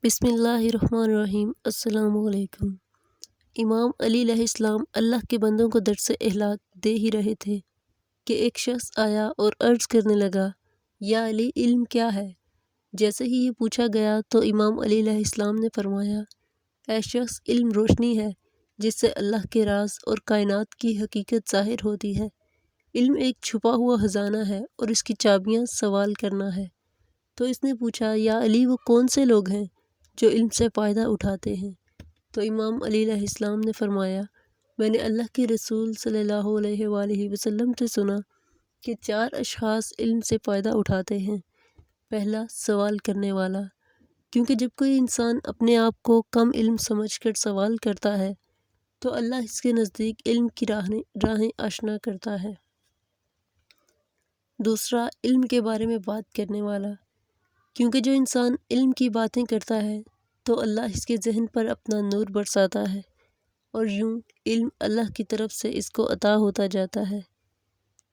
بسم اللہ الرحمن الرحیم۔ السلام علیکم۔ امام علی علیہ السلام اللہ کے بندوں کو درس اخلاق دے ہی رہے تھے کہ ایک شخص آیا اور عرض کرنے لگا، یا علی، علم کیا ہے؟ جیسے ہی یہ پوچھا گیا تو امام علی علیہ السلام نے فرمایا، اے شخص، علم روشنی ہے جس سے اللہ کے راز اور کائنات کی حقیقت ظاہر ہوتی ہے۔ علم ایک چھپا ہوا خزانہ ہے اور اس کی چابیاں سوال کرنا ہے۔ تو اس نے پوچھا، یا علی، وہ کون سے لوگ ہیں جو علم سے فائدہ اٹھاتے ہیں؟ تو امام علی علیہ السلام نے فرمایا، میں نے اللہ کے رسول صلی اللہ علیہ وآلہ وسلم سے سنا کہ 4 اشخاص علم سے فائدہ اٹھاتے ہیں۔ پہلا، سوال کرنے والا، کیونکہ جب کوئی انسان اپنے آپ کو کم علم سمجھ کر سوال کرتا ہے تو اللہ اس کے نزدیک علم کی راہیں آشنا کرتا ہے۔ دوسرا، علم کے بارے میں بات کرنے والا، کیونکہ جو انسان علم کی باتیں کرتا ہے تو اللہ اس کے ذہن پر اپنا نور برساتا ہے اور یوں علم اللہ کی طرف سے اس کو عطا ہوتا جاتا ہے۔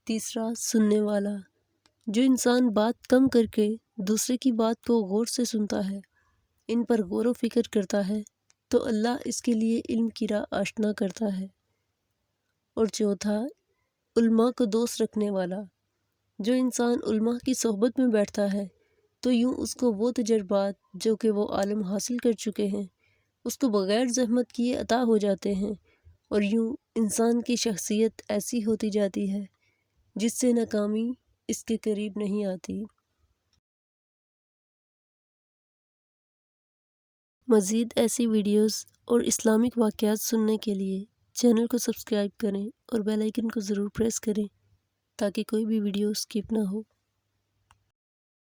تیسرا، سننے والا، جو انسان بات کم کر کے دوسرے کی بات کو غور سے سنتا ہے، ان پر غور و فکر کرتا ہے تو اللہ اس کے لیے علم کی راہ آشنا کرتا ہے۔ اور چوتھا، علماء کو دوست رکھنے والا، جو انسان علماء کی صحبت میں بیٹھتا ہے تو یوں اس کو وہ تجربات جو کہ وہ عالم حاصل کر چکے ہیں اس کو بغیر زحمت کیے عطا ہو جاتے ہیں، اور یوں انسان کی شخصیت ایسی ہوتی جاتی ہے جس سے ناکامی اس کے قریب نہیں آتی۔ مزید ایسی ویڈیوز اور اسلامک واقعات سننے کے لیے چینل کو سبسکرائب کریں اور بیل آئیکن کو ضرور پریس کریں تاکہ کوئی بھی ویڈیو اسکپ نہ ہو۔